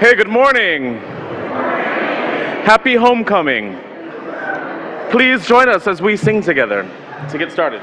Hey, good morning. Happy homecoming. Please join us as we sing together to get started.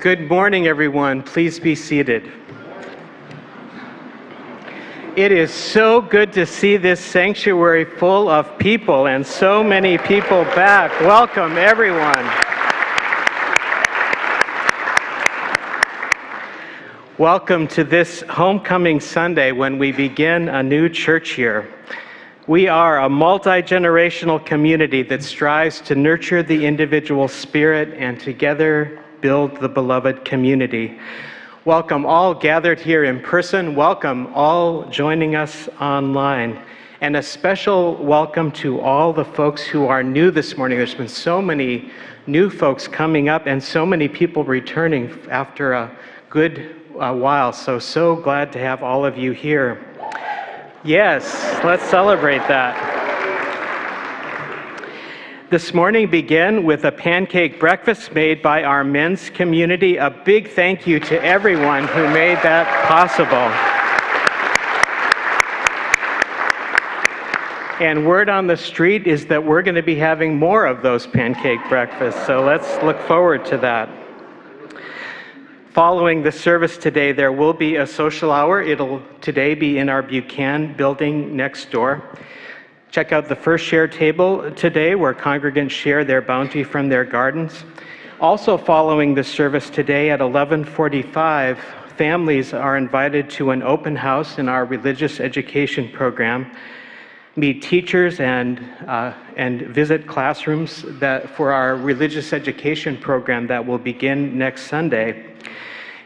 Good morning, everyone. Please be seated. It is so good to see this sanctuary full of people and so many people back. Welcome, everyone. Welcome to this Homecoming Sunday when we begin a new church year. We are a multi-generational community that strives to nurture the individual spirit and together build the beloved community. Welcome all gathered here in person. Welcome all joining us online. And a special welcome to all the folks who are new this morning. There's been so many new folks coming up and so many people returning after a good while. So glad to have all of you here. Yes, let's celebrate that. This morning began with a pancake breakfast made by our men's community. A big thank you to everyone who made that possible. And word on the street is that we're going to be having more of those pancake breakfasts, so let's look forward to that. Following the service today, there will be a social hour. It'll today be in our Buchanan building next door. Check out the first share table today where congregants share their bounty from their gardens. Also following the service today at 11:45, families are invited to an open house in our religious education program, meet teachers and visit classrooms for our religious education program that will begin next Sunday.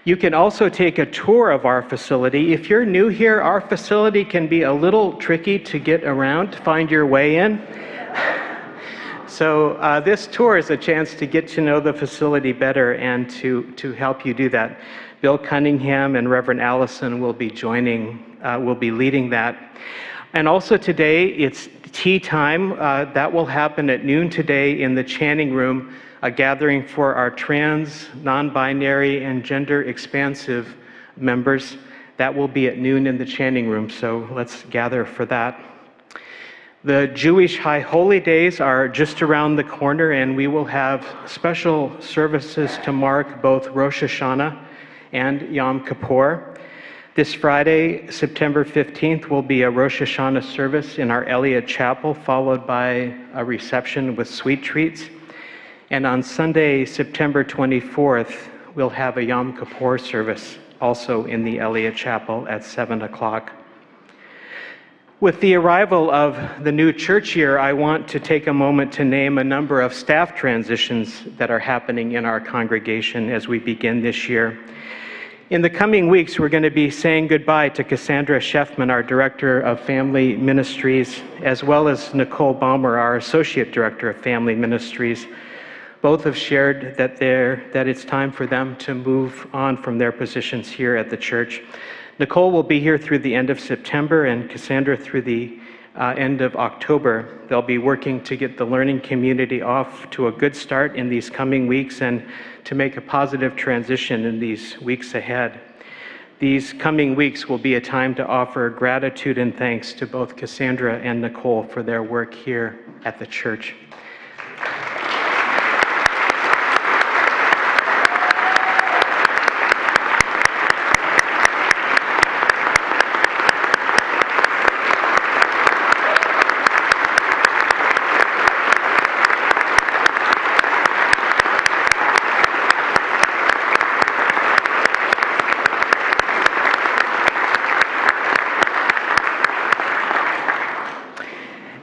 You can also take a tour of our facility. If you're new here, our facility can be a little tricky to get around, to find your way in. So this tour is a chance to get to know the facility better and to help you do that. Bill Cunningham and Reverend Alison will be leading that. And also today, it's tea time. That will happen at noon today in the Channing Room, a gathering for our trans, non-binary, and gender-expansive members. That will be at noon in the Channing Room, so let's gather for that. The Jewish High Holy Days are just around the corner, and we will have special services to mark both Rosh Hashanah and Yom Kippur. This Friday, September 15th, will be a Rosh Hashanah service in our Elliott Chapel, followed by a reception with sweet treats. And on Sunday, September 24th, we'll have a Yom Kippur service, also in the Elliott Chapel at 7 o'clock. With the arrival of the new church year, I want to take a moment to name a number of staff transitions that are happening in our congregation as we begin this year. In the coming weeks, we're going to be saying goodbye to Cassandra Sheffman, our Director of Family Ministries, as well as Nicole Baumer, our Associate Director of Family Ministries. Both have shared that it's time for them to move on from their positions here at the church. Nicole will be here through the end of September and Cassandra through the end of October. They'll be working to get the learning community off to a good start in these coming weeks and to make a positive transition in these weeks ahead. These coming weeks will be a time to offer gratitude and thanks to both Cassandra and Nicole for their work here at the church.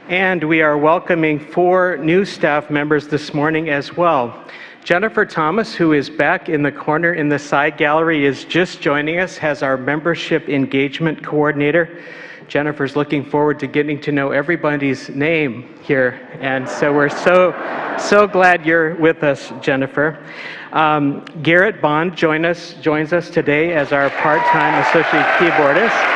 And we are welcoming 4 new staff members this morning as well. Jennifer Thomas, who is back in the corner in the side gallery, is just joining us as our membership engagement coordinator. Jennifer's looking forward to getting to know everybody's name here. And so we're so glad you're with us, Jennifer. Garrett Bond joins us today as our part-time associate keyboardist.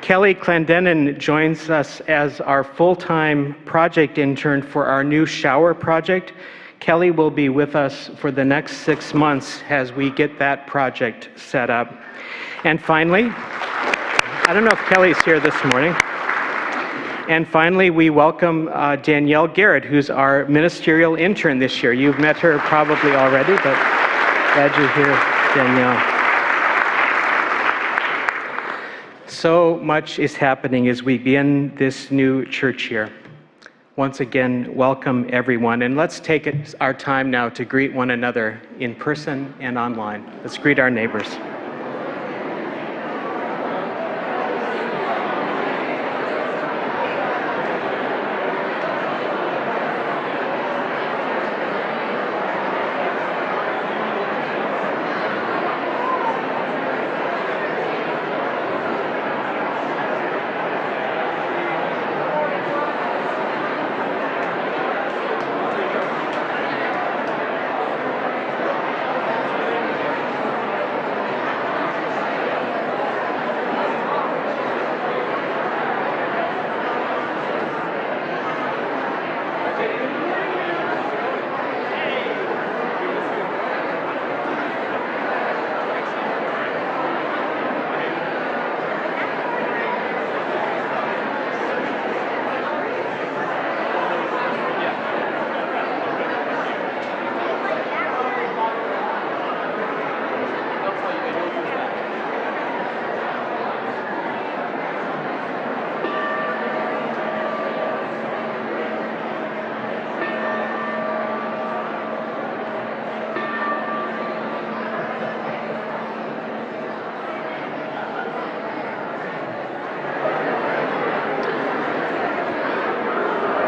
Kelly Clendenin joins us as our full-time project intern for our new shower project. Kelly will be with us for the next 6 months as we get that project set up. And finally, I don't know if Kelly's here this morning. And finally, we welcome Danielle Garrett, who's our ministerial intern this year. You've met her probably already, but glad you're here, Danielle. So much is happening as we begin this new church year. Once again, welcome everyone. And let's take our time now to greet one another in person and online. Let's greet our neighbors.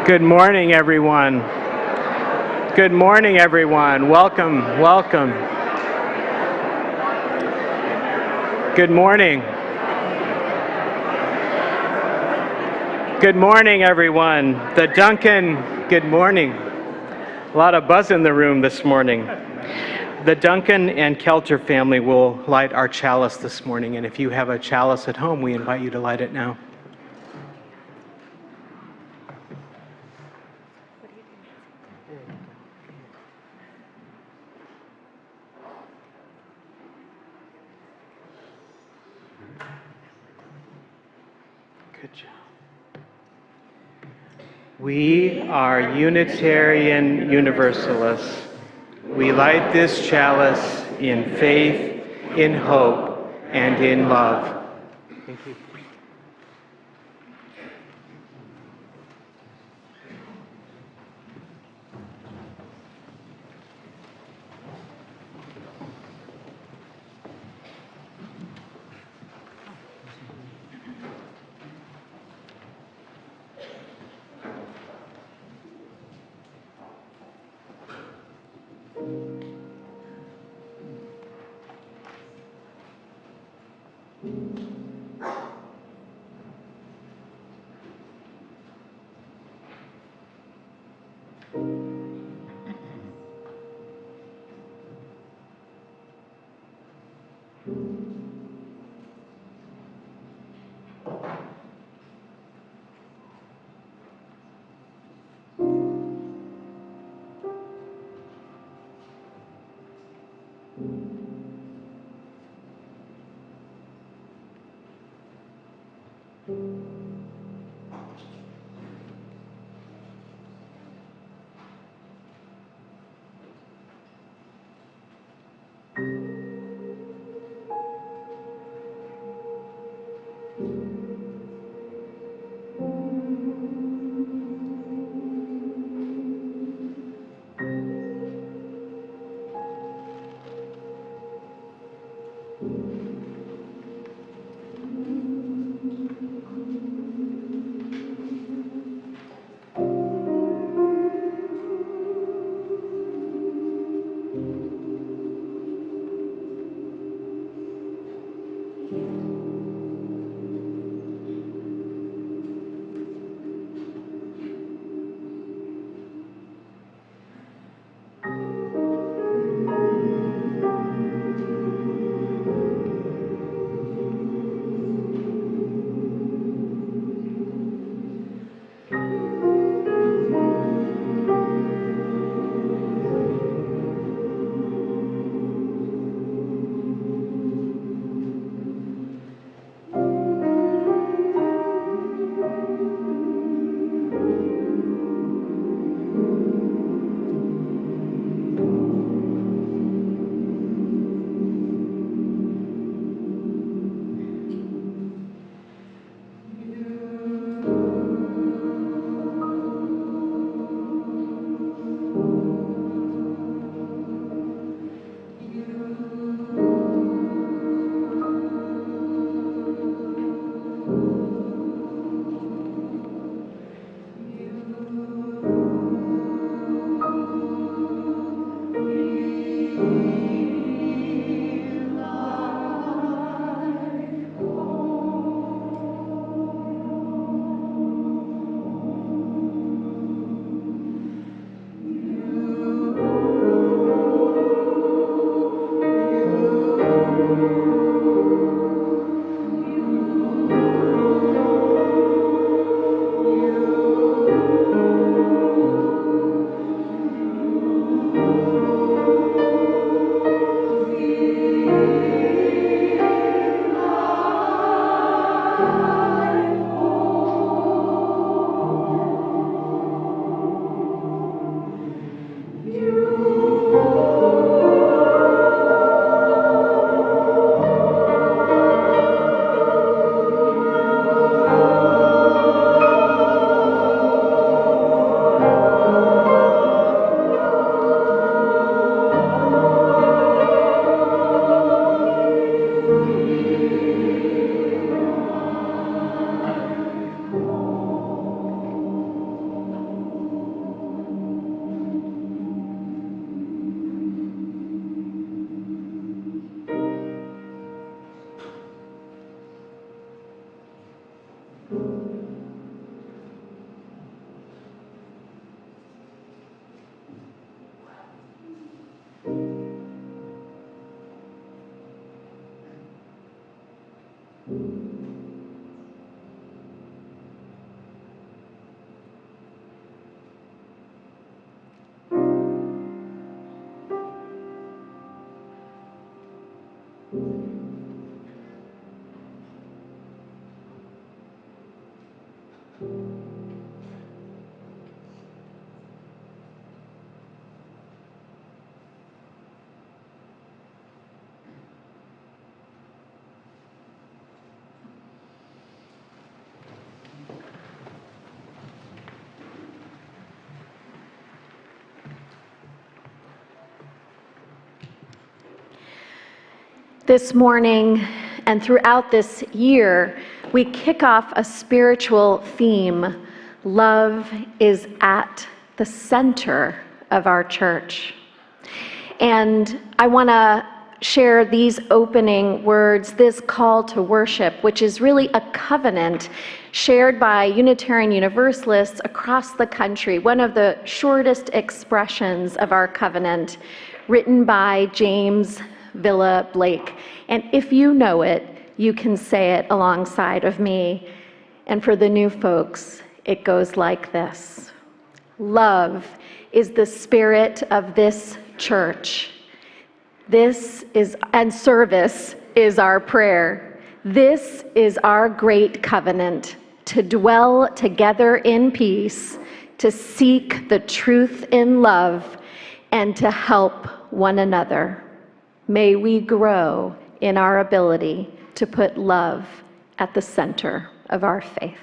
Good morning, everyone. Good morning, everyone. Welcome, welcome. Good morning. Good morning, everyone. The Duncan, good morning. A lot of buzz in the room this morning. The Duncan and Kelter family will light our chalice this morning, and if you have a chalice at home, we invite you to light it now. Good job. We are Unitarian Universalists. We light this chalice in faith, in hope, and in love. Thank you. This morning and throughout this year, we kick off a spiritual theme. Love is at the center of our church. And I want to share these opening words, this call to worship, which is really a covenant shared by Unitarian Universalists across the country, one of the shortest expressions of our covenant, written by James Villa Blake. And if you know it, you can say it alongside of me. And for the new folks, it goes like this. Love is the spirit of this church. And service is our prayer. This is our great covenant, to dwell together in peace, to seek the truth in love, and to help one another. May we grow in our ability to put love at the center of our faith.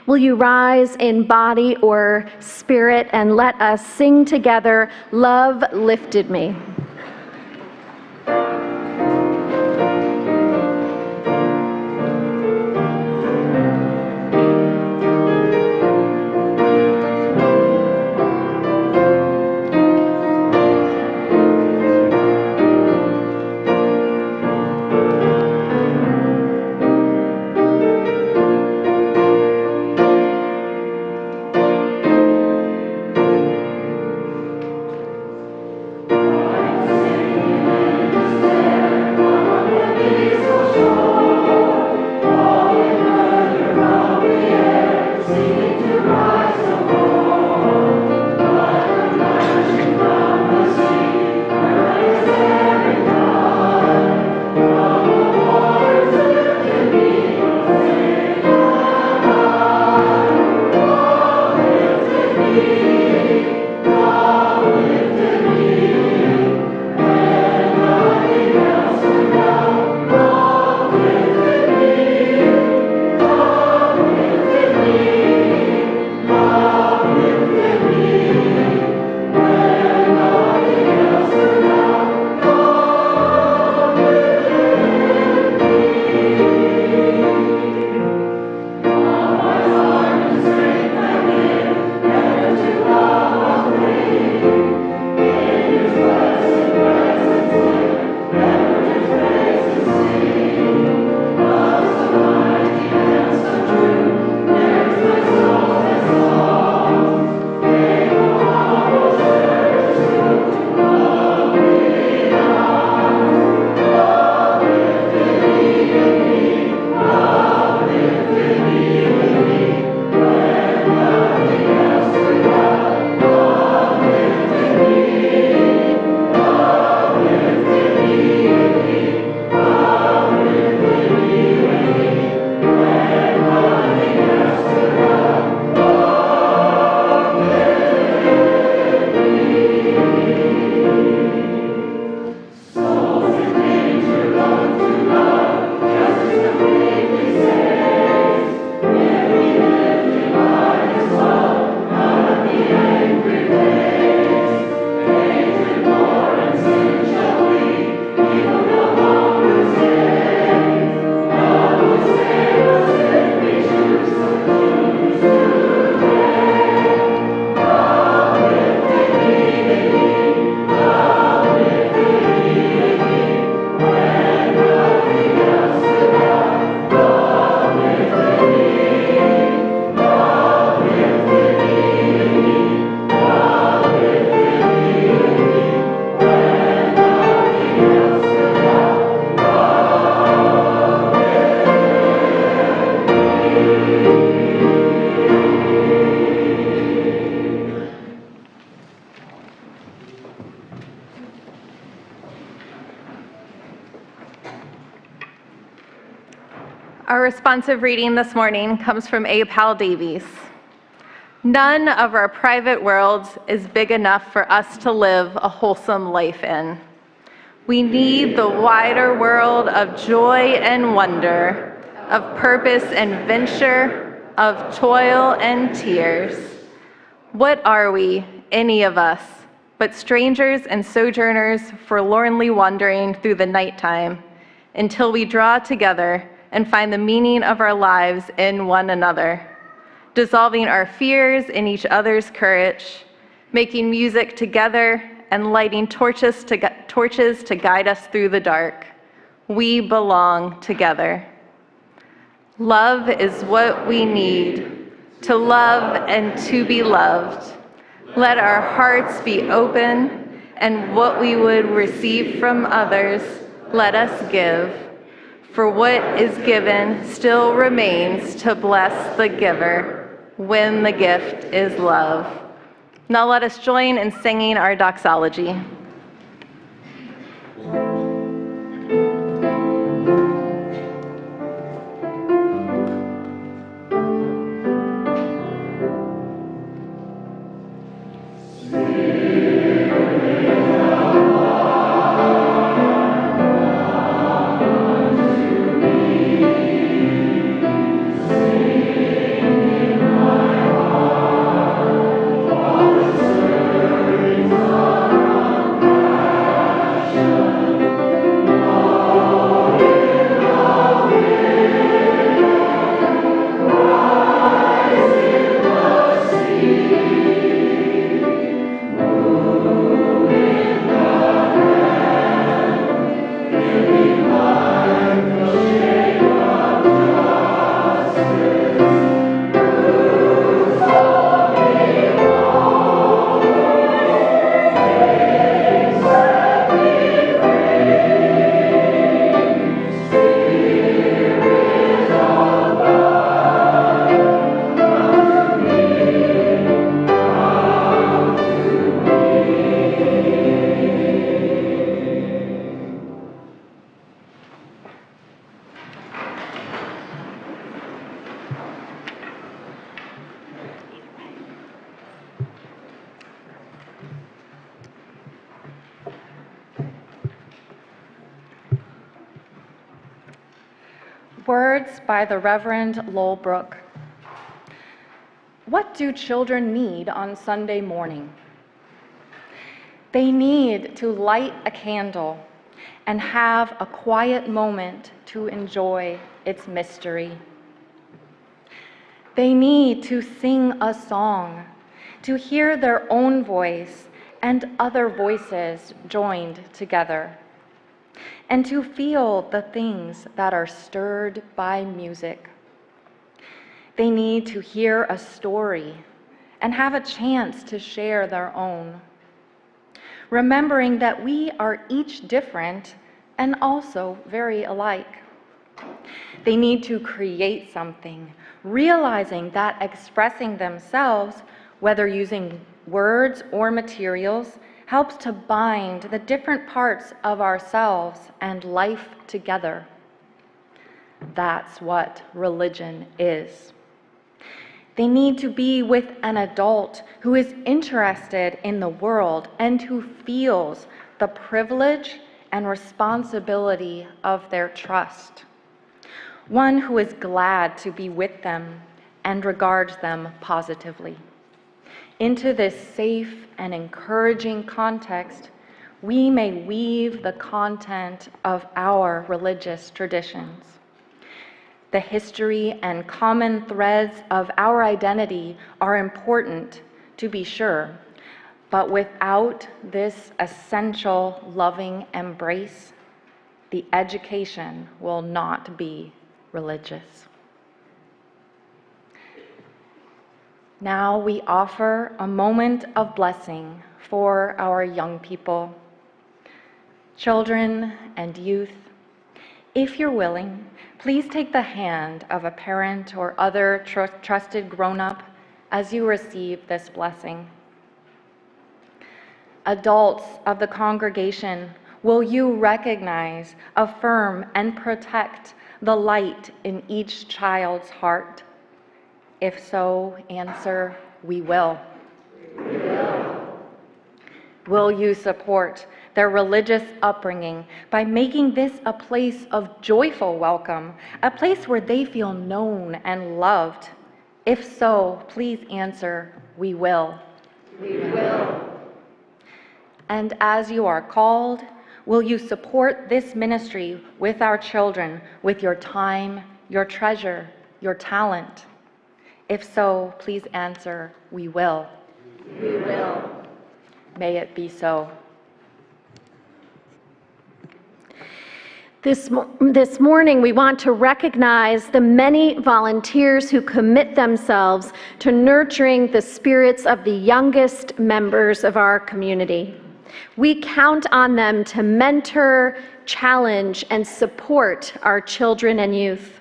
Will you rise in body or spirit and let us sing together, Love Lifted Me. Our responsive reading this morning comes from A. Powell Davies. None of our private worlds is big enough for us to live a wholesome life in. We need the wider world of joy and wonder, of purpose and venture, of toil and tears. What are we, any of us, but strangers and sojourners forlornly wandering through the nighttime until we draw together and find the meaning of our lives in one another, dissolving our fears in each other's courage, making music together and lighting torches to guide us through the dark. We belong together. Love is what we need, to love and to be loved. Let our hearts be open, and what we would receive from others, let us give. For what is given still remains to bless the giver when the gift is love. Now let us join in singing our doxology. Words by the Reverend Lowell Brooke. What do children need on Sunday morning? They need to light a candle and have a quiet moment to enjoy its mystery. They need to sing a song, to hear their own voice and other voices joined together, and to feel the things that are stirred by music. They need to hear a story and have a chance to share their own, remembering that we are each different and also very alike. They need to create something, realizing that expressing themselves, whether using words or materials, helps to bind the different parts of ourselves and life together. That's what religion is. They need to be with an adult who is interested in the world and who feels the privilege and responsibility of their trust. One who is glad to be with them and regards them positively. Into this safe and encouraging context, we may weave the content of our religious traditions. The history and common threads of our identity are important, to be sure, but without this essential loving embrace, the education will not be religious. Now we offer a moment of blessing for our young people, children and youth. If you're willing, please take the hand of a parent or other trusted grown-up as you receive this blessing. Adults of the congregation, will you recognize, affirm, and protect the light in each child's heart? If so, answer, we will. We will. Will you support their religious upbringing by making this a place of joyful welcome, a place where they feel known and loved? If so, please answer, we will. We will. And as you are called, will you support this ministry with our children with your time, your treasure, your talent? If so, please answer, we will. We will. May it be so. This morning, we want to recognize the many volunteers who commit themselves to nurturing the spirits of the youngest members of our community. We count on them to mentor, challenge, and support our children and youth.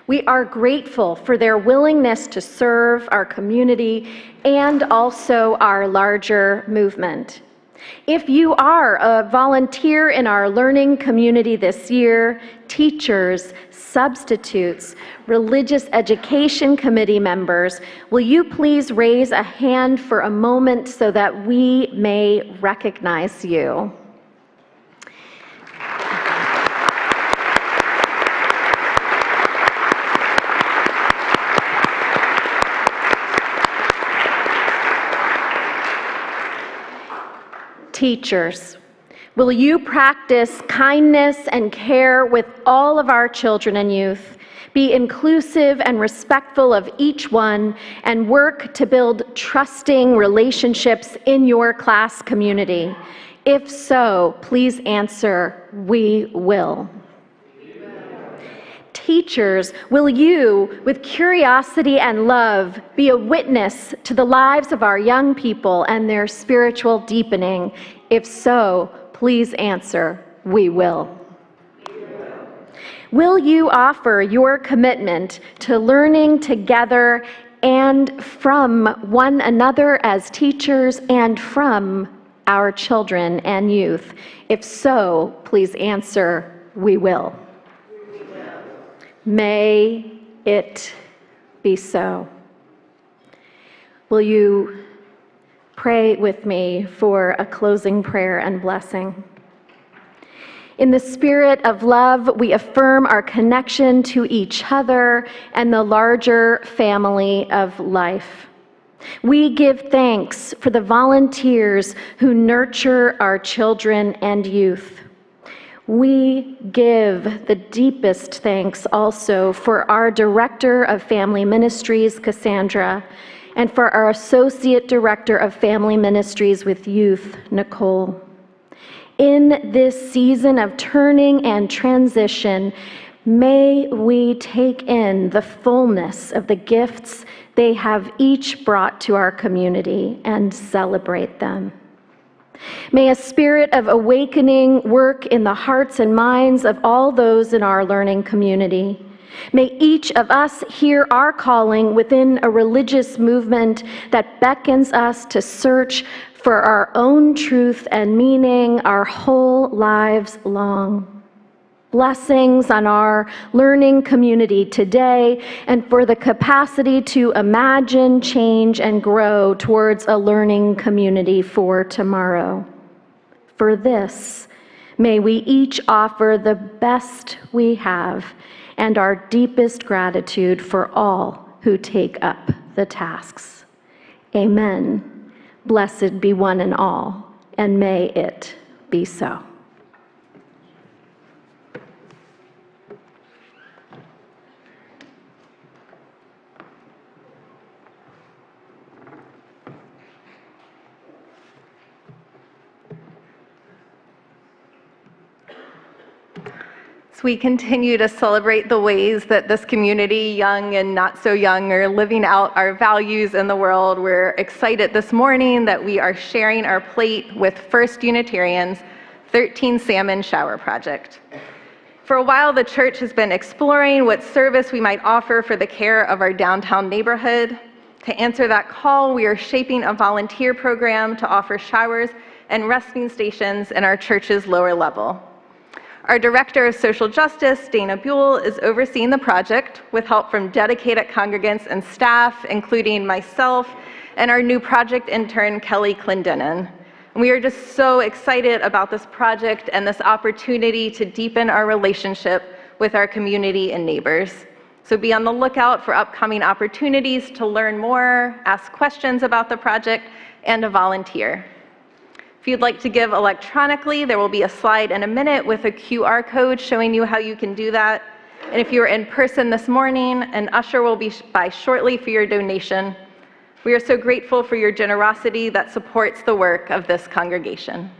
We are grateful for their willingness to serve our community and also our larger movement. If you are a volunteer in our learning community this year, teachers, substitutes, religious education committee members, will you please raise a hand for a moment so that we may recognize you? Teachers, will you practice kindness and care with all of our children and youth, be inclusive and respectful of each one, and work to build trusting relationships in your class community? If so, please answer, we will. Teachers, will you, with curiosity and love, be a witness to the lives of our young people and their spiritual deepening? If so, please answer, we will. Will you offer your commitment to learning together and from one another as teachers and from our children and youth? If so, please answer, we will. May it be so. Will you pray with me for a closing prayer and blessing? In the spirit of love, we affirm our connection to each other and the larger family of life. We give thanks for the volunteers who nurture our children and youth. We give the deepest thanks also for our Director of Family Ministries, Cassandra, and for our Associate Director of Family Ministries with Youth, Nicole. In this season of turning and transition, may we take in the fullness of the gifts they have each brought to our community and celebrate them. May a spirit of awakening work in the hearts and minds of all those in our learning community. May each of us hear our calling within a religious movement that beckons us to search for our own truth and meaning our whole lives long. Blessings on our learning community today and for the capacity to imagine, change, and grow towards a learning community for tomorrow. For this, may we each offer the best we have and our deepest gratitude for all who take up the tasks. Amen. Blessed be one and all, and may it be so. We continue to celebrate the ways that this community, young and not so young, are living out our values in the world. We're excited this morning that we are sharing our plate with First Unitarian's 13 Salmon Shower Project. For a while, the church has been exploring what service we might offer for the care of our downtown neighborhood. To answer that call, we are shaping a volunteer program to offer showers and resting stations in our church's lower level. Our Director of Social Justice, Dana Buell, is overseeing the project with help from dedicated congregants and staff, including myself and our new project intern, Kelly Clendenin. We are just so excited about this project and this opportunity to deepen our relationship with our community and neighbors. So be on the lookout for upcoming opportunities to learn more, ask questions about the project, and to volunteer. If you'd like to give electronically, there will be a slide in a minute with a QR code showing you how you can do that. And if you are in person this morning, an usher will be by shortly for your donation. We are so grateful for your generosity that supports the work of this congregation.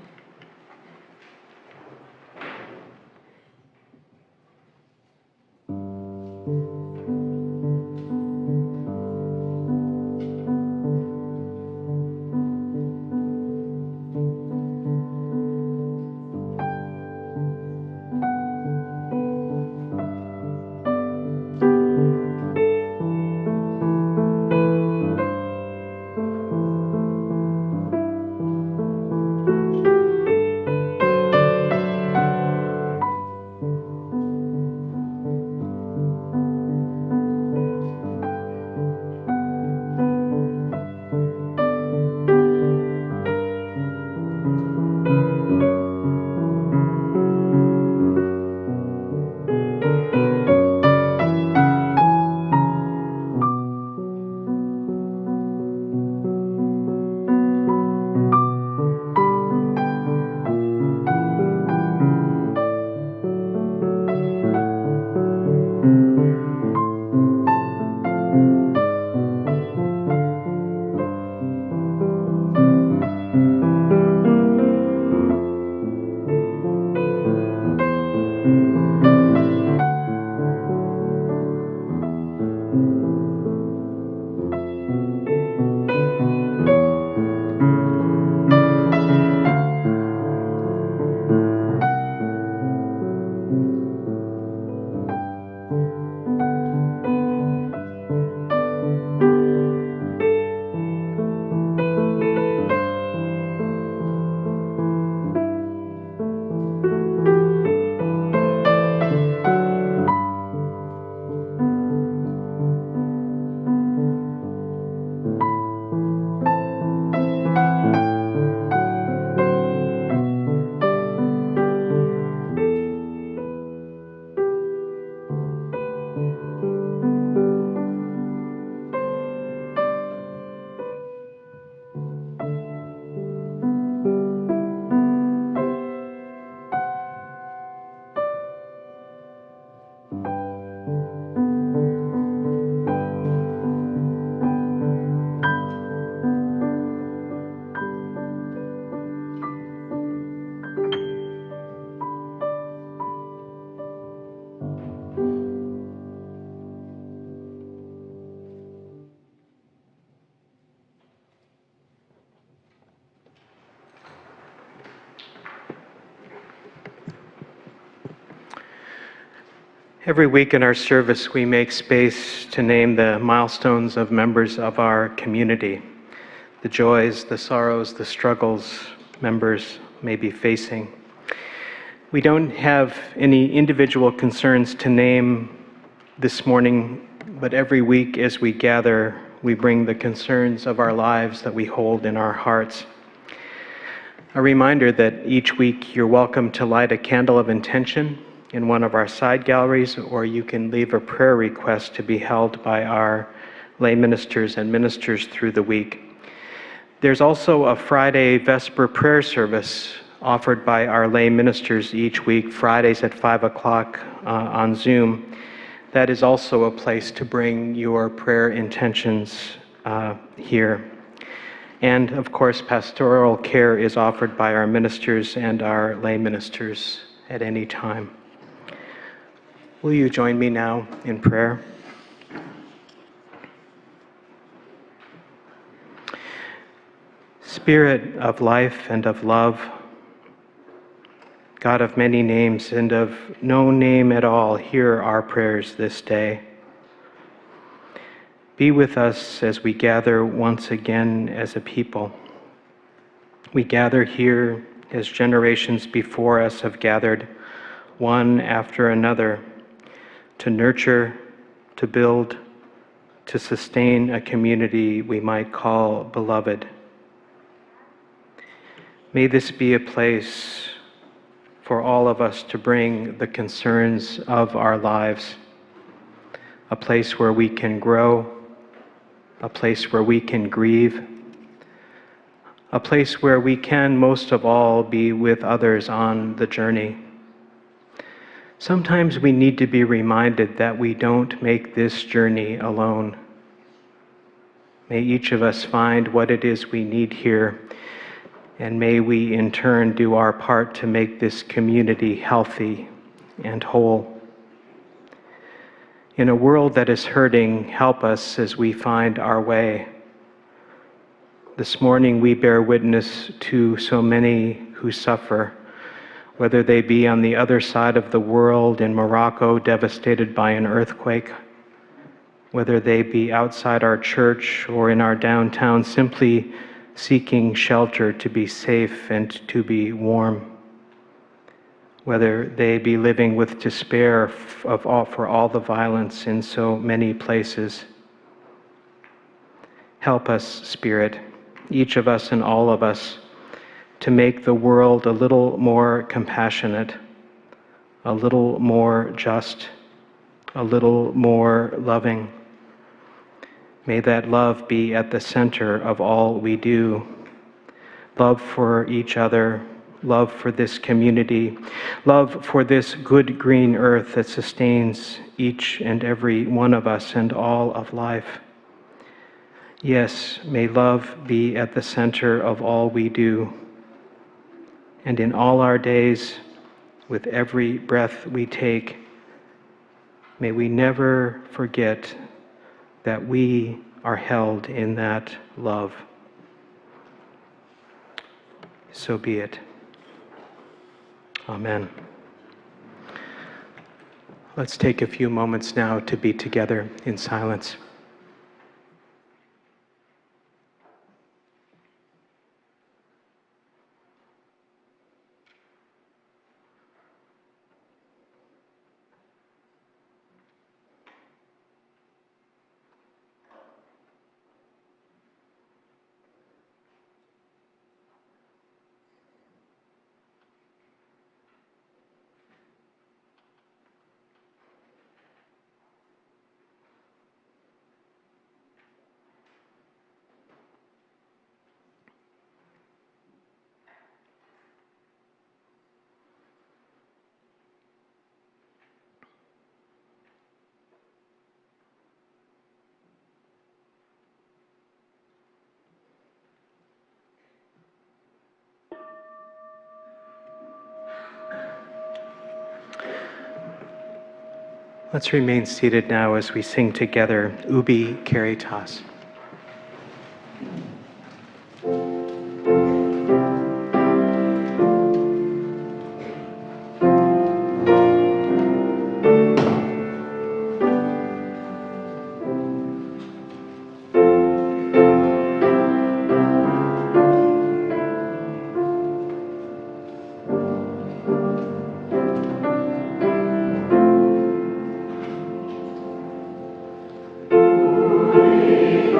Every week in our service, we make space to name the milestones of members of our community, the joys, the sorrows, the struggles members may be facing. We don't have any individual concerns to name this morning, but every week as we gather, we bring the concerns of our lives that we hold in our hearts. A reminder that each week you're welcome to light a candle of intention in one of our side galleries, or you can leave a prayer request to be held by our lay ministers and ministers through the week. There's also a Friday Vesper prayer service offered by our lay ministers each week, Fridays at 5 o'clock on Zoom. That is also a place to bring your prayer intentions here. And of course, pastoral care is offered by our ministers and our lay ministers at any time. Will you join me now in prayer? Spirit of life and of love, God of many names and of no name at all, hear our prayers this day. Be with us as we gather once again as a people. We gather here as generations before us have gathered, one after another, to nurture, to build, to sustain a community we might call beloved. May this be a place for all of us to bring the concerns of our lives, a place where we can grow, a place where we can grieve, a place where we can most of all be with others on the journey. Sometimes we need to be reminded that we don't make this journey alone. May each of us find what it is we need here, and may we in turn do our part to make this community healthy and whole. In a world that is hurting, help us as we find our way. This morning we bear witness to so many who suffer, whether they be on the other side of the world in Morocco, devastated by an earthquake, whether they be outside our church or in our downtown, simply seeking shelter to be safe and to be warm, whether they be living with despair for all the violence in so many places. Help us, Spirit, each of us and all of us, to make the world a little more compassionate, a little more just, a little more loving. May that love be at the center of all we do. Love for each other, love for this community, love for this good green earth that sustains each and every one of us and all of life. Yes, may love be at the center of all we do. And in all our days, with every breath we take, may we never forget that we are held in that love. So be it. Amen. Let's take a few moments now to be together in silence. Let's remain seated now as we sing together, Ubi Caritas. Amen.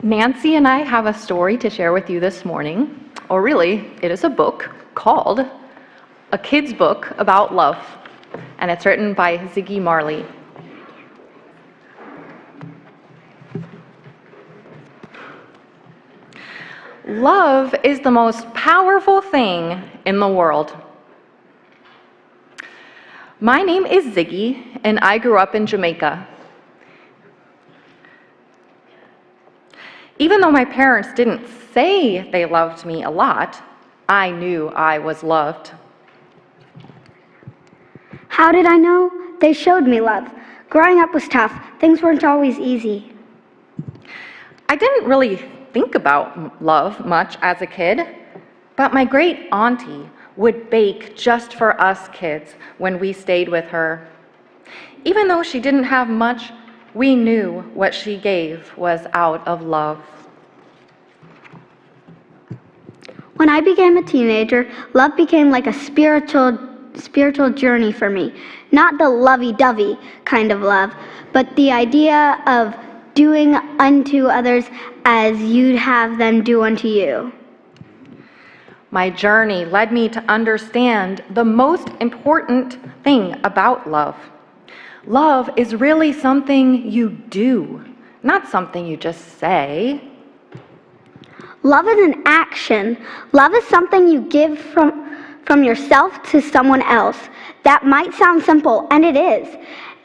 Nancy and I have a story to share with you this morning, or really, it is a book called A Kid's Book About Love, and it's written by Ziggy Marley. Love is the most powerful thing in the world. My name is Ziggy, and I grew up in Jamaica. Even though my parents didn't say they loved me a lot, I knew I was loved. How did I know? They showed me love. Growing up was tough. Things weren't always easy. I didn't really think about love much as a kid, but my great auntie would bake just for us kids when we stayed with her. Even though she didn't have much, we knew what she gave was out of love. When I became a teenager, love became like a spiritual journey for me. Not the lovey-dovey kind of love, but the idea of doing unto others as you'd have them do unto you. My journey led me to understand the most important thing about love. Love is really something you do, not something you just say. Love is an action. Love is something you give from yourself to someone else. That might sound simple, and it is.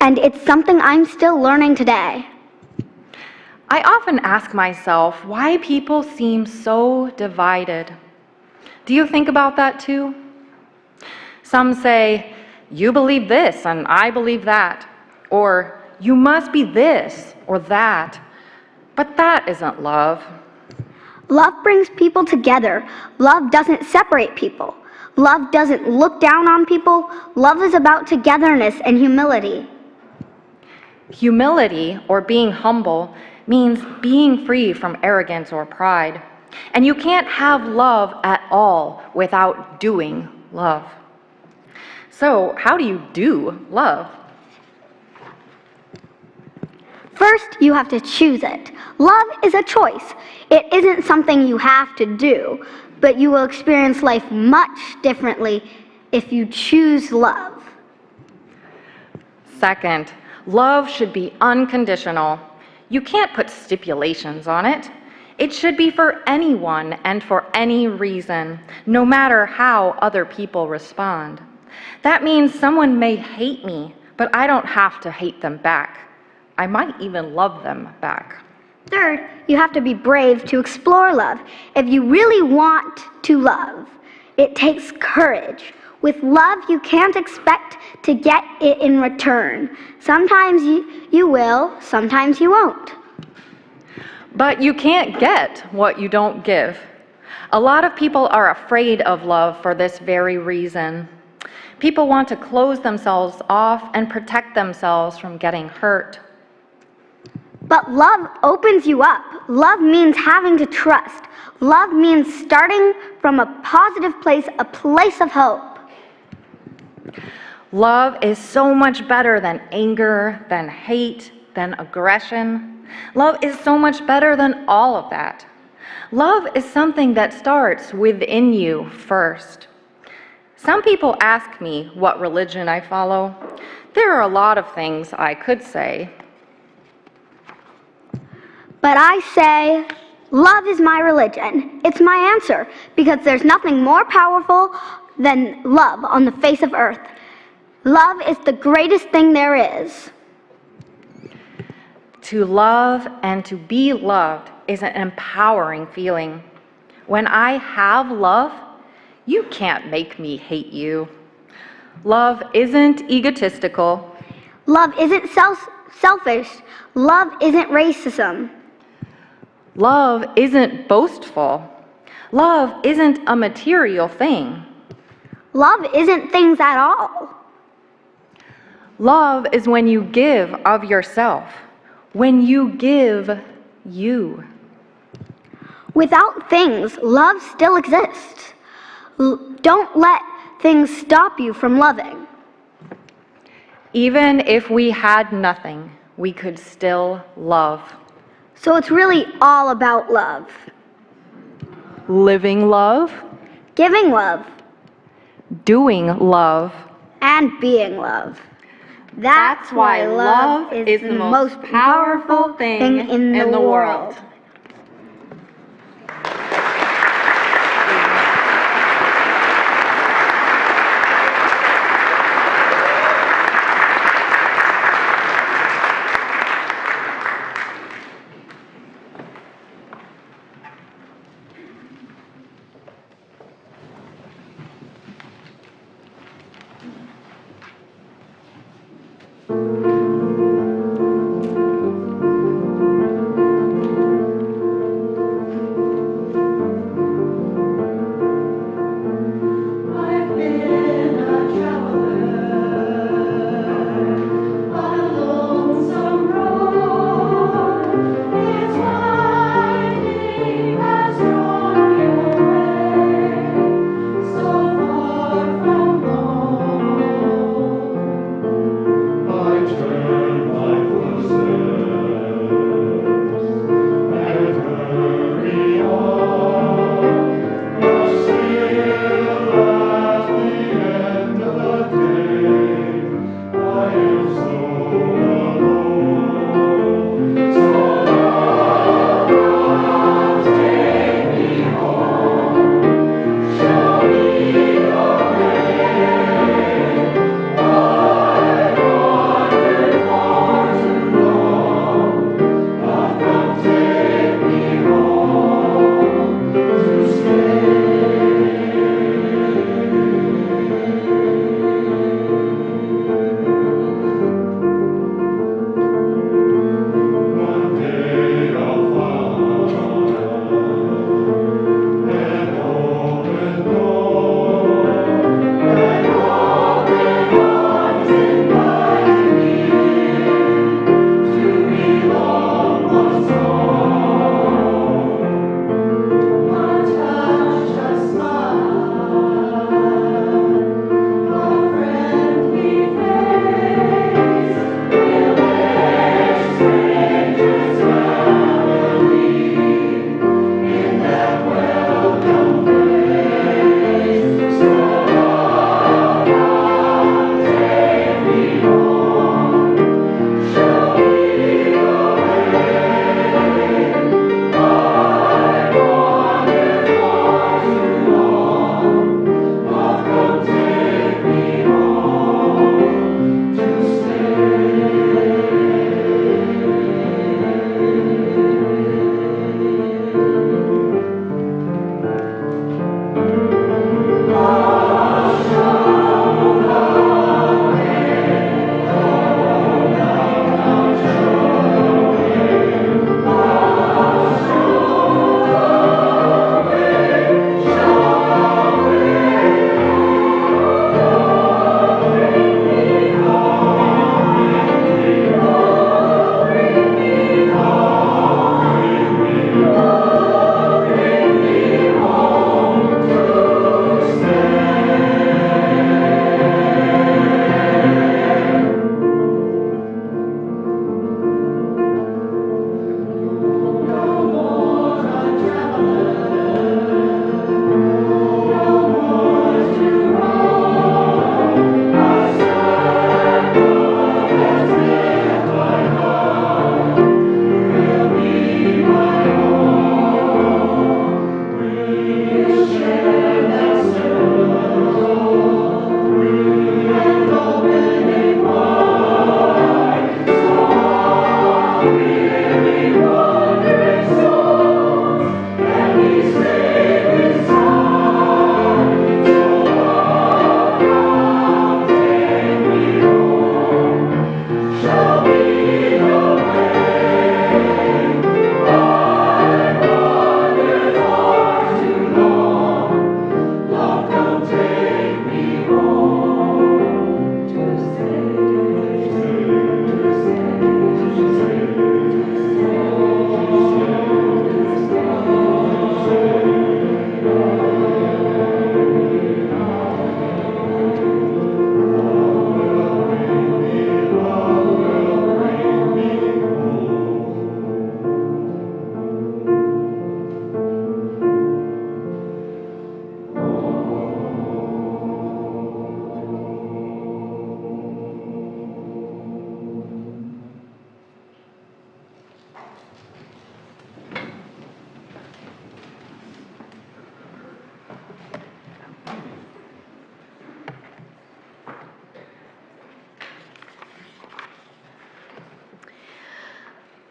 And it's something I'm still learning today. I often ask myself why people seem so divided. Do you think about that too? Some say, you believe this and I believe that, or you must be this or that, but that isn't love. Love brings people together. Love doesn't separate people. Love doesn't look down on people. Love is about togetherness and humility. Humility, or being humble, means being free from arrogance or pride. And you can't have love at all without doing love. So, how do you do love? First, you have to choose it. Love is a choice. It isn't something you have to do, but you will experience life much differently if you choose love. Second, love should be unconditional. You can't put stipulations on it. It should be for anyone and for any reason, no matter how other people respond. That means someone may hate me, but I don't have to hate them back. I might even love them back. Third, you have to be brave to explore love. If you really want to love, it takes courage. With love, you can't expect to get it in return. Sometimes you will, sometimes you won't. But you can't get what you don't give. A lot of people are afraid of love for this very reason. People want to close themselves off and protect themselves from getting hurt. But love opens you up. Love means having to trust. Love means starting from a positive place, a place of hope. Love is so much better than anger, than hate, than aggression. Love is so much better than all of that. Love is something that starts within you first. Some people ask me what religion I follow. There are a lot of things I could say. But I say, love is my religion. It's my answer, because there's nothing more powerful than love on the face of earth. Love is the greatest thing there is. To love and to be loved is an empowering feeling. When I have love, you can't make me hate you. Love isn't egotistical. Love isn't selfish. Love isn't racism. Love isn't boastful. Love isn't a material thing. Love isn't things at all. Love is when you give of yourself, when you give you. Without things, love still exists. Don't let things stop you from loving. Even if we had nothing, we could still love. So it's really all about love. Living love, Giving love doing love. and being love. That's why love is the most powerful thing in the world.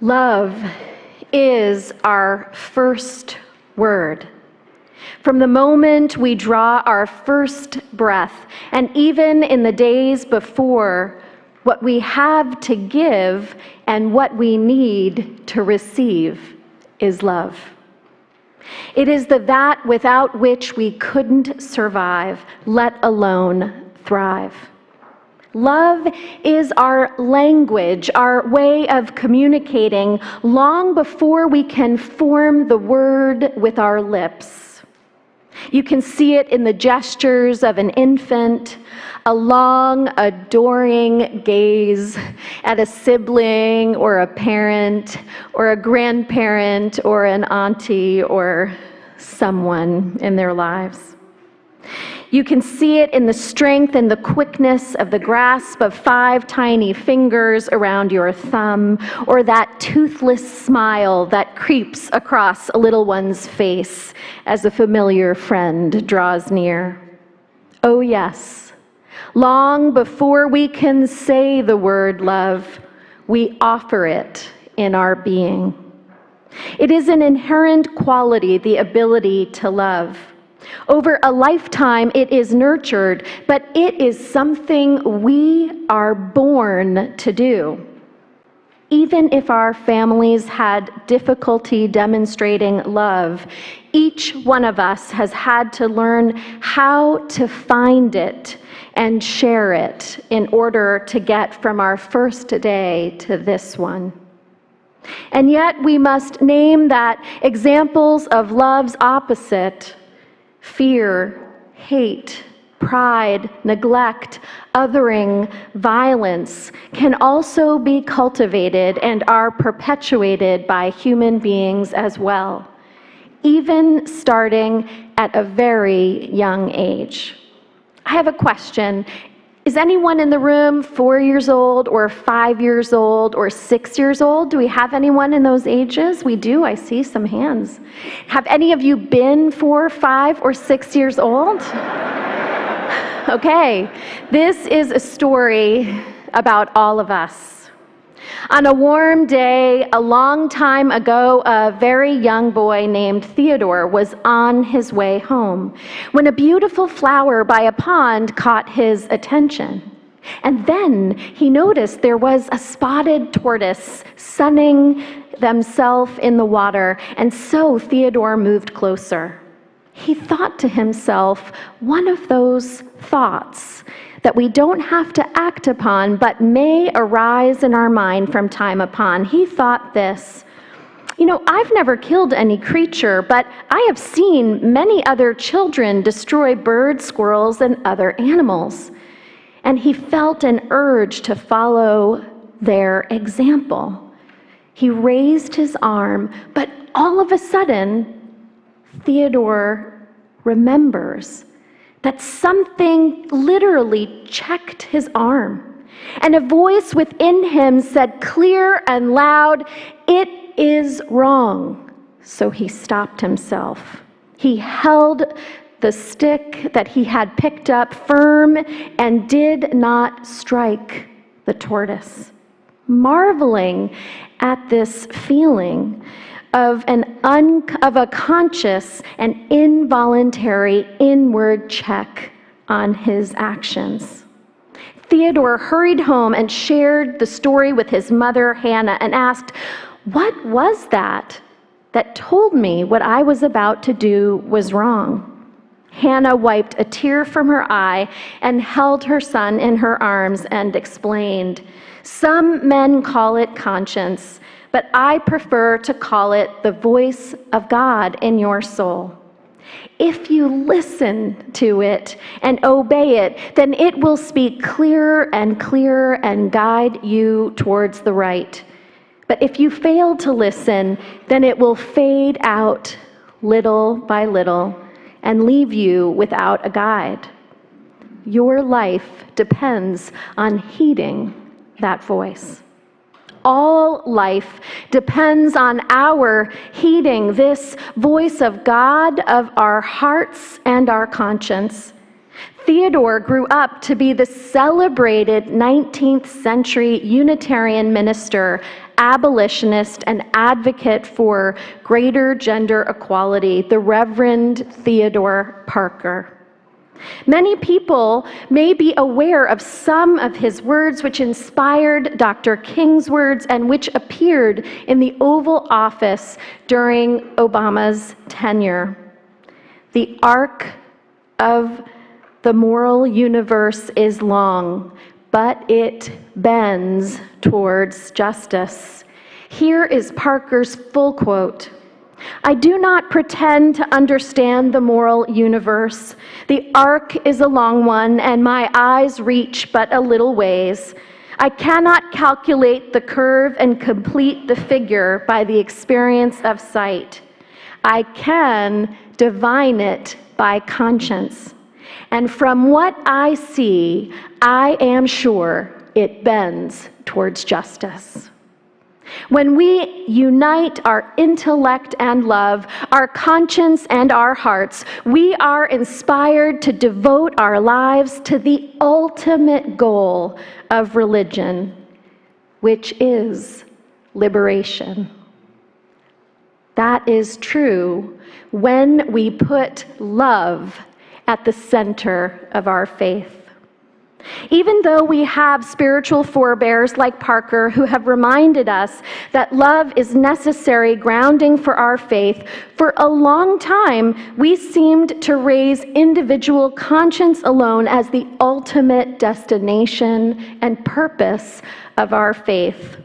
Love is our first word. From the moment we draw our first breath, and even in the days before, what we have to give and what we need to receive is love. It is that without which we couldn't survive, let alone thrive. Love is our language, our way of communicating long before we can form the word with our lips. You can see it in the gestures of an infant, a long, adoring gaze at a sibling or a parent or a grandparent or an auntie or someone in their lives. You can see it in the strength and the quickness of the grasp of 5 tiny fingers around your thumb, or that toothless smile that creeps across a little one's face as a familiar friend draws near. Oh yes, long before we can say the word love, we offer it in our being. It is an inherent quality, the ability to love. Over a lifetime, it is nurtured, but it is something we are born to do. Even if our families had difficulty demonstrating love, each one of us has had to learn how to find it and share it in order to get from our first day to this one. And yet we must name that examples of love's opposite, fear, hate, pride, neglect, othering, violence, can also be cultivated and are perpetuated by human beings as well, even starting at a very young age. I have a question. Is anyone in the room 4 years old or 5 years old or 6 years old? Do we have anyone in those ages? We do. I see some hands. Have any of you been 4, 5, or 6 years old? Okay. This is a story about all of us. On a warm day, a long time ago, a very young boy named Theodore was on his way home when a beautiful flower by a pond caught his attention. And then he noticed there was a spotted tortoise sunning themselves in the water, and so Theodore moved closer. He thought to himself one of those thoughts that we don't have to act upon, but may arise in our mind from time upon. He thought this: I've never killed any creature, but I have seen many other children destroy birds, squirrels, and other animals. And he felt an urge to follow their example. He raised his arm, but all of a sudden, Theodore remembers that something literally checked his arm. And a voice within him said clear and loud, "It is wrong." So he stopped himself. He held the stick that he had picked up firm and did not strike the tortoise, marveling at this feeling of a conscious and involuntary inward check on his actions. Theodore hurried home and shared the story with his mother, Hannah, and asked, "What was that told me what I was about to do was wrong?" Hannah wiped a tear from her eye and held her son in her arms and explained, "Some men call it conscience, but I prefer to call it the voice of God in your soul. If you listen to it and obey it, then it will speak clearer and guide you towards the right. But if you fail to listen, then it will fade out little by little and leave you without a guide. Your life depends on heeding that voice." All life depends on our heeding this voice of God, of our hearts and our conscience. Theodore grew up to be the celebrated 19th century Unitarian minister, abolitionist and advocate for greater gender equality, the Reverend Theodore Parker. Many people may be aware of some of his words which inspired Dr. King's words and which appeared in the Oval Office during Obama's tenure. The arc of the moral universe is long, but it bends towards justice. Here is Parker's full quote. I do not pretend to understand the moral universe. The arc is a long one, and my eyes reach but a little ways. I cannot calculate the curve and complete the figure by the experience of sight. I can divine it by conscience. And from what I see, I am sure it bends towards justice. When we unite our intellect and love, our conscience and our hearts, we are inspired to devote our lives to the ultimate goal of religion, which is liberation. That is true when we put love at the center of our faith. Even though we have spiritual forebears like Parker who have reminded us that love is necessary grounding for our faith, for a long time we seemed to raise individual conscience alone as the ultimate destination and purpose of our faith.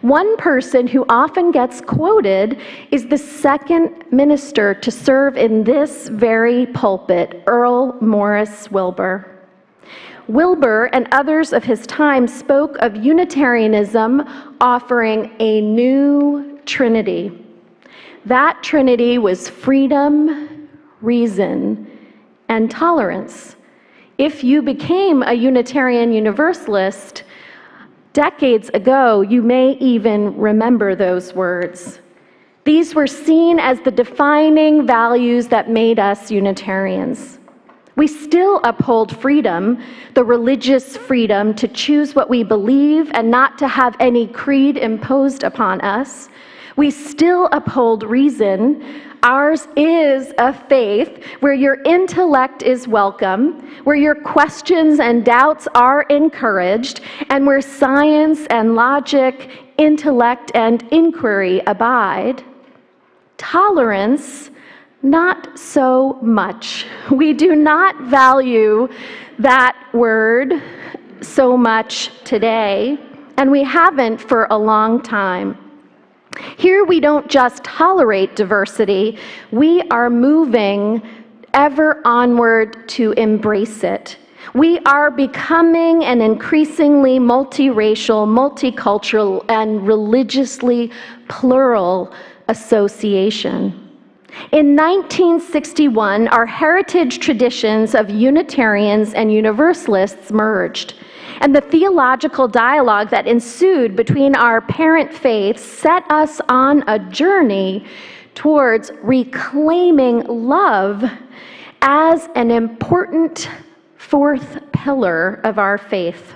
One person who often gets quoted is the second minister to serve in this very pulpit, Earl Morris Wilbur. Wilbur and others of his time spoke of Unitarianism offering a new trinity. That trinity was freedom, reason, and tolerance. If you became a Unitarian Universalist decades ago, you may even remember those words. These were seen as the defining values that made us Unitarians. We still uphold freedom, the religious freedom to choose what we believe and not to have any creed imposed upon us. We still uphold reason. Ours is a faith where your intellect is welcome, where your questions and doubts are encouraged, and where science and logic, intellect and inquiry abide. Tolerance, not so much. We do not value that word so much today, and we haven't for a long time. Here we don't just tolerate diversity, we are moving ever onward to embrace it. We are becoming an increasingly multiracial, multicultural, and religiously plural association. In 1961, our heritage traditions of Unitarians and Universalists merged, and the theological dialogue that ensued between our parent faiths set us on a journey towards reclaiming love as an important fourth pillar of our faith.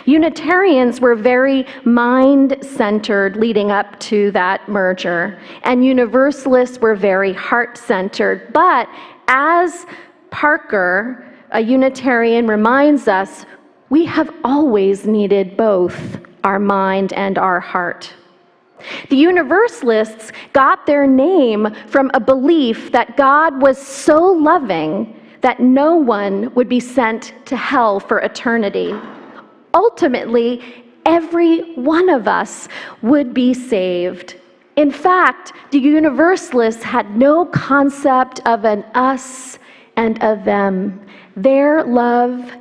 Unitarians were very mind-centered leading up to that merger, and Universalists were very heart-centered. But as Parker, a Unitarian, reminds us, we have always needed both our mind and our heart. The Universalists got their name from a belief that God was so loving that no one would be sent to hell for eternity. Ultimately, every one of us would be saved. In fact, the Universalists had no concept of an us and a them. Their love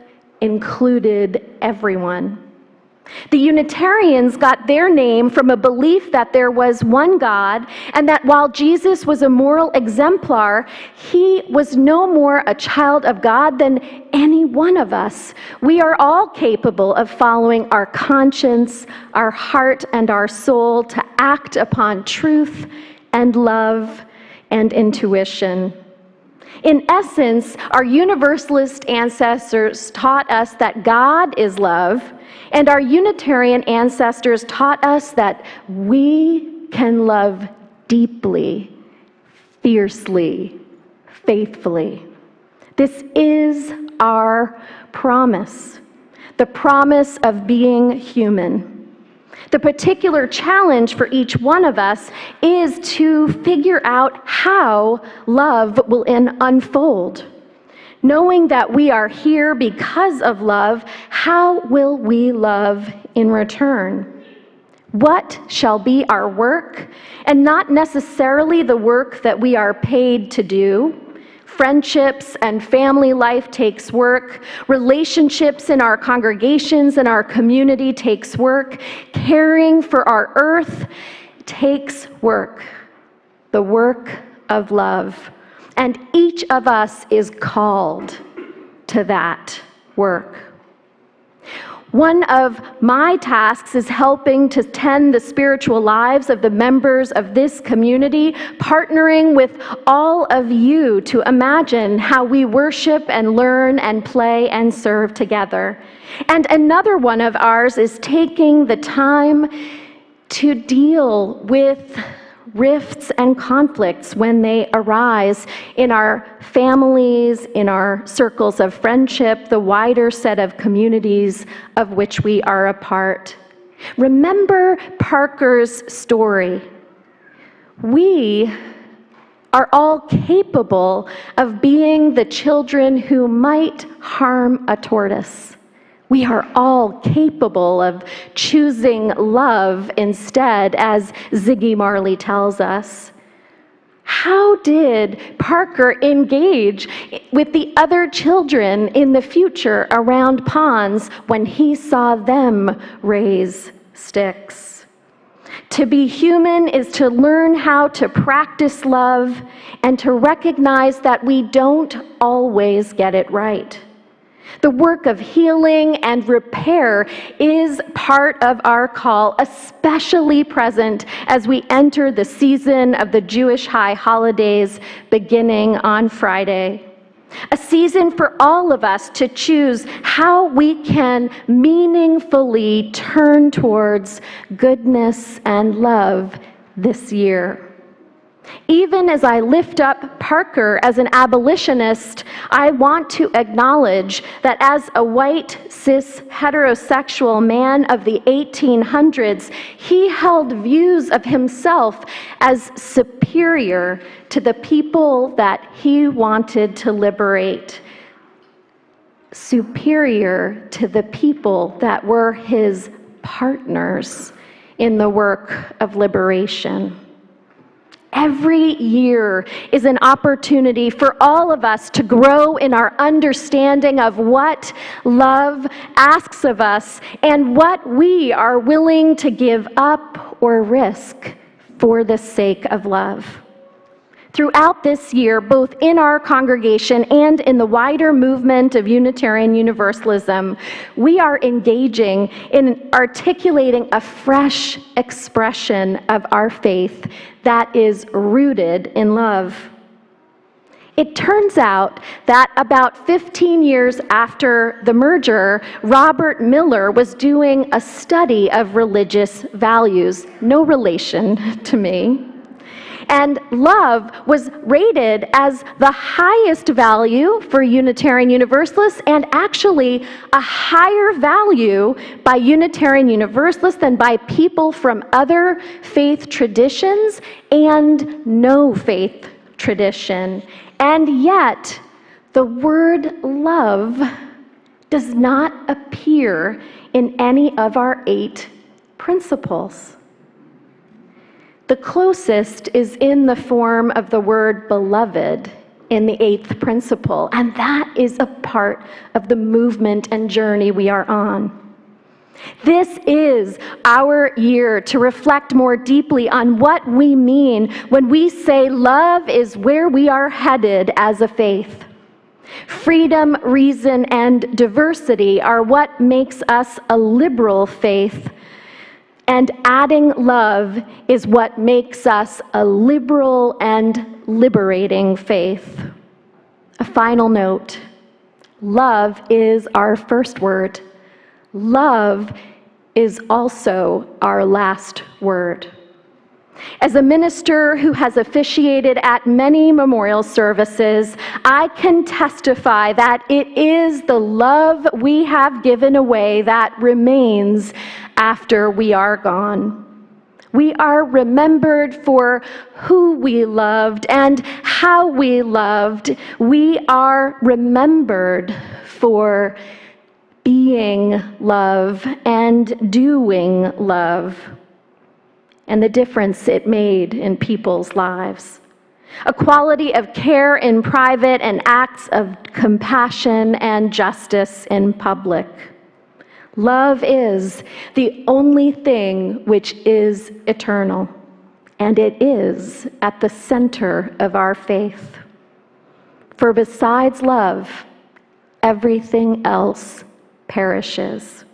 included everyone. The Unitarians got their name from a belief that there was one God, and that while Jesus was a moral exemplar, he was no more a child of God than any one of us. We are all capable of following our conscience, our heart, and our soul to act upon truth and love and intuition. In essence, our Universalist ancestors taught us that God is love, and our Unitarian ancestors taught us that we can love deeply, fiercely, faithfully. This is our promise, the promise of being human. The particular challenge for each one of us is to figure out how love will unfold. Knowing that we are here because of love, how will we love in return? What shall be our work, and not necessarily the work that we are paid to do? Friendships and family life takes work. Relationships in our congregations and our community takes work. Caring for our earth takes work. The work of love. And each of us is called to that work. One of my tasks is helping to tend the spiritual lives of the members of this community, partnering with all of you to imagine how we worship and learn and play and serve together. And another one of ours is taking the time to deal with rifts and conflicts when they arise in our families, in our circles of friendship, the wider set of communities of which we are a part. Remember Parker's story. We are all capable of being the children who might harm a tortoise. We are all capable of choosing love instead, as Ziggy Marley tells us. How did Parker engage with the other children in the future around ponds when he saw them raise sticks? To be human is to learn how to practice love and to recognize that we don't always get it right. The work of healing and repair is part of our call, especially present as we enter the season of the Jewish high holidays beginning on Friday. A season for all of us to choose how we can meaningfully turn towards goodness and love this year. Even as I lift up Parker as an abolitionist, I want to acknowledge that as a white, cis, heterosexual man of the 1800s, he held views of himself as superior to the people that he wanted to liberate, superior to the people that were his partners in the work of liberation. Every year is an opportunity for all of us to grow in our understanding of what love asks of us and what we are willing to give up or risk for the sake of love. Throughout this year, both in our congregation and in the wider movement of Unitarian Universalism, we are engaging in articulating a fresh expression of our faith that is rooted in love. It turns out that about 15 years after the merger, Robert Miller was doing a study of religious values, no relation to me. And love was rated as the highest value for Unitarian Universalists, and actually a higher value by Unitarian Universalists than by people from other faith traditions and no faith tradition. And yet, the word love does not appear in any of our 8 principles. The closest is in the form of the word beloved in the 8th principle, and that is a part of the movement and journey we are on. This is our year to reflect more deeply on what we mean when we say love is where we are headed as a faith. Freedom, reason, and diversity are what makes us a liberal faith. And adding love is what makes us a liberal and liberating faith. A final note. Love is our first word. Love is also our last word. As a minister who has officiated at many memorial services, I can testify that it is the love we have given away that remains after we are gone. We are remembered for who we loved and how we loved. We are remembered for being love and doing love, and the difference it made in people's lives. A quality of care in private and acts of compassion and justice in public. Love is the only thing which is eternal, and it is at the center of our faith. For besides love, everything else perishes.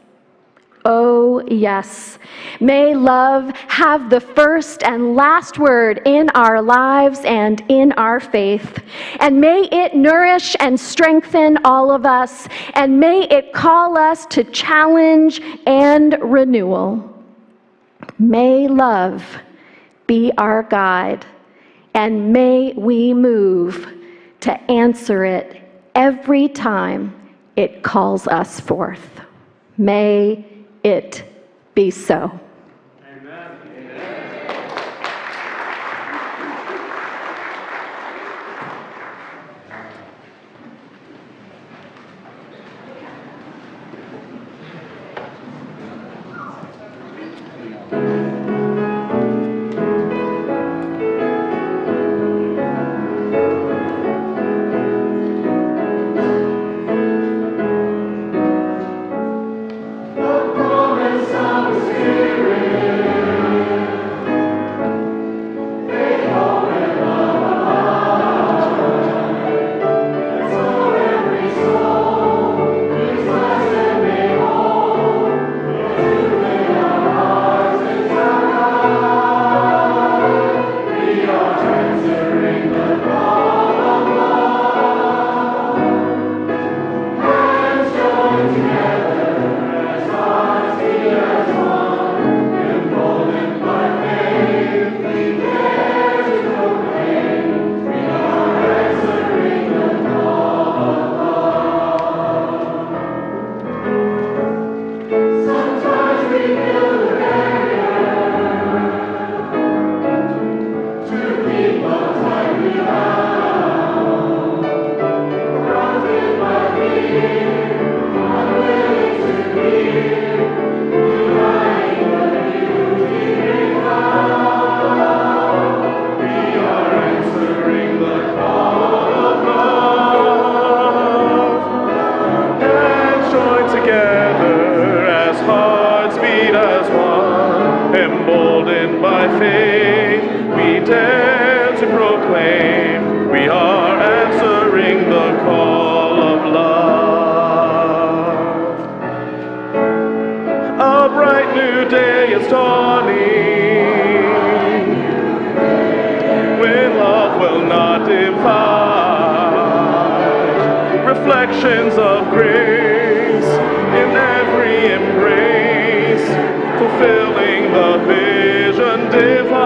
Oh, yes. May love have the first and last word in our lives and in our faith. And may it nourish and strengthen all of us. And may it call us to challenge and renewal. May love be our guide. And may we move to answer it every time it calls us forth. May it be so. Amen. Reflections of grace in every embrace, fulfilling the vision divine.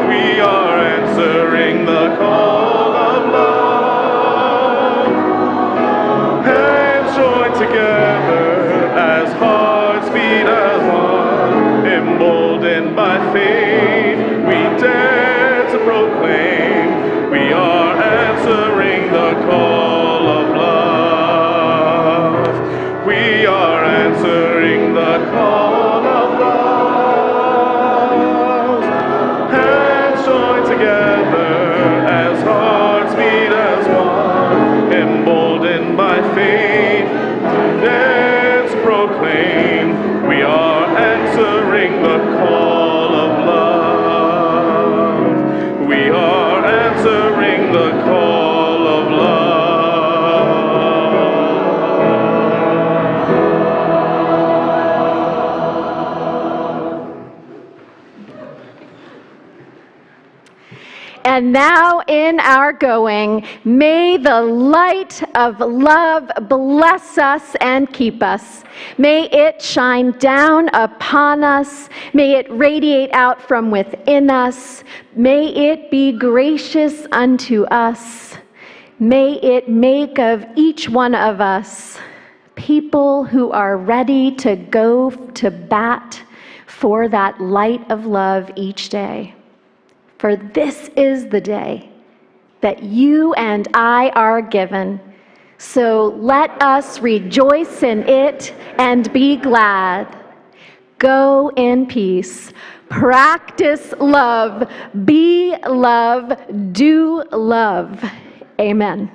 We are answering the call of love. Hands joined together as hearts beat as one, emboldened by faith, we dare to proclaim. We are answering the call of love. We are answering the call of love. and now in our going. May the light of love bless us and keep us. May it shine down upon us. May it radiate out from within us. May it be gracious unto us. May it make of each one of us people who are ready to go to bat for that light of love each day. For this is the day that you and I are given. So let us rejoice in it and be glad. Go in peace. Practice love. Be love. Do love. Amen.